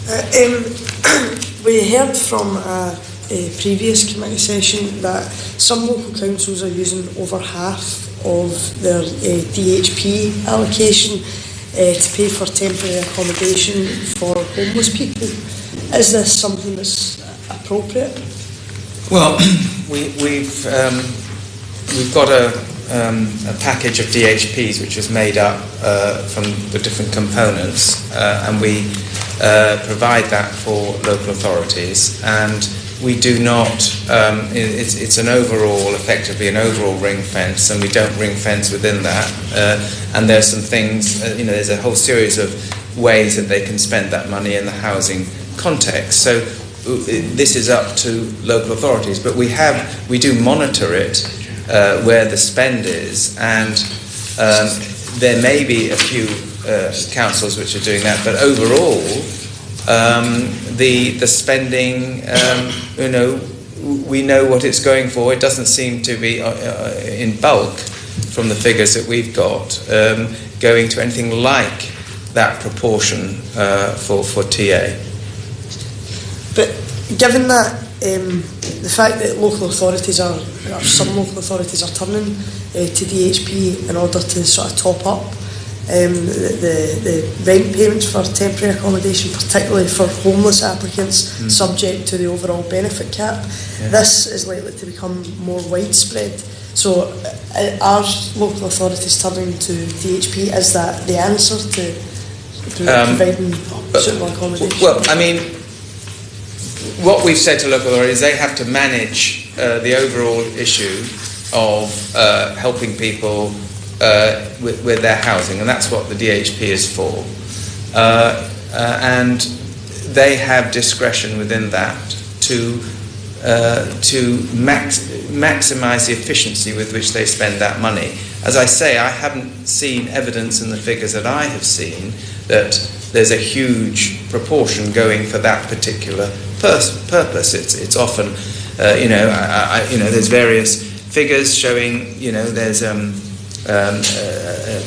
We heard from a previous committee session that some local councils are using over half of their DHP allocation to pay for temporary accommodation for homeless people. Is this something that's appropriate? Well, we've got a package of DHPs which is made up from the different components, and we provide that for local authorities. And we do not, it's an overall, effectively an overall ring fence, and we don't ring fence within that. And there's some things, there's a whole series of ways that they can spend that money in the housing context. So this is up to local authorities, but we do monitor it where the spend is, and there may be a few councils which are doing that, but overall, the spending, we know what it's going for. It doesn't seem to be in bulk from the figures that we've got going to anything like that proportion for TA. But given that the fact that local authorities some local authorities are turning to DHP in order to sort of top up the rent payments for temporary accommodation, particularly for homeless applicants subject to the overall benefit cap, this is likely to become more widespread. So are local authorities turning to DHP? Is that the answer to providing suitable accommodation? Well, I mean, what we've said to local authorities, they have to manage the overall issue of helping people with their housing, and that's what the DHP is for. And they have discretion within that to maximise the efficiency with which they spend that money. As I say, I haven't seen evidence in the figures that I have seen that there's a huge proportion going for that particular purpose. It's often, there's various figures showing, there's a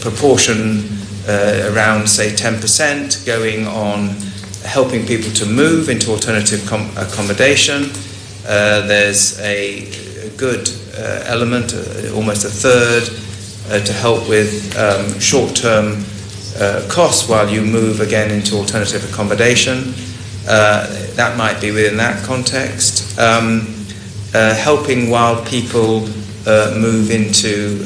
proportion around, say, 10% going on helping people to move into alternative accommodation. There's a good element, almost a third, to help with short-term costs while you move again into alternative accommodation. That might be within that context. Helping while people move into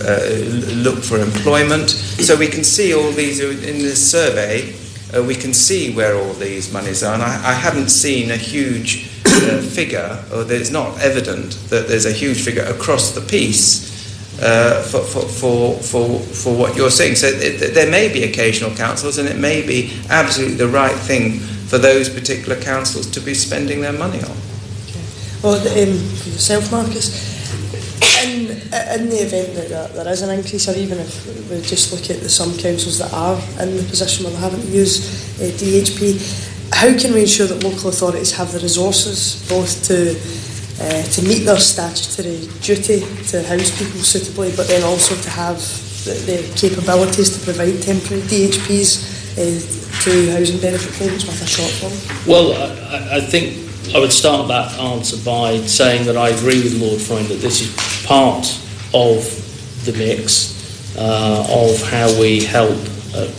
look for employment. So we can see all these in this survey. We can see where all these monies are, and I haven't seen a huge figure, or it's not evident that there's a huge figure across the piece for what you're saying. So there may be occasional councils, and it may be absolutely the right thing for those particular councils to be spending their money on. Okay. Well, for yourself, Marcus, in the event that there is an increase, or even if we just look at some councils that are in the position where they haven't used DHP, how can we ensure that local authorities have the resources both to meet their statutory duty to house people suitably, but then also to have the capabilities to provide temporary DHPs through housing benefit payments with a shortfall? Well, I think I would start that answer by saying that I agree with Lord Freund that this is part of the mix of how we help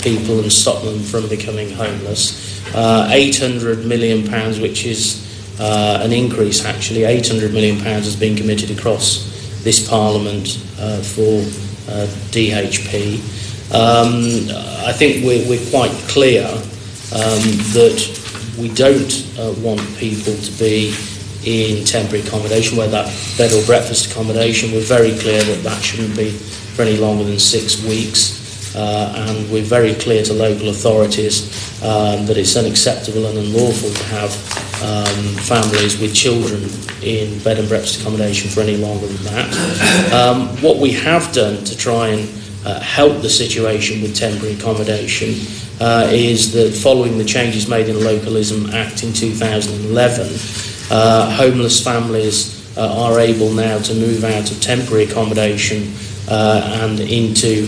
people and stop them from becoming homeless. £800 million, which is an increase actually, £800 million has been committed across this Parliament for DHP. I think we're quite clear that we don't want people to be in temporary accommodation, whether that bed or breakfast accommodation. We're very clear that shouldn't be for any longer than 6 weeks. And we're very clear to local authorities that it's unacceptable and unlawful to have families with children in bed and breakfast accommodation for any longer than that. What we have done to try and help the situation with temporary accommodation is that following the changes made in the Localism Act in 2011, homeless families are able now to move out of temporary accommodation and into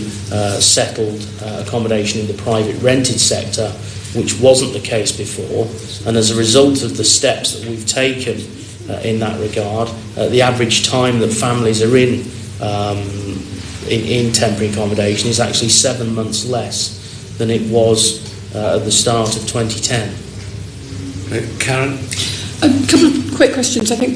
settled accommodation in the private rented sector which wasn't the case before. And as a result of the steps that we've taken in that regard, the average time that families are in temporary accommodation is actually 7 months less than it was at the start of 2010. Karen? A couple of quick questions. I think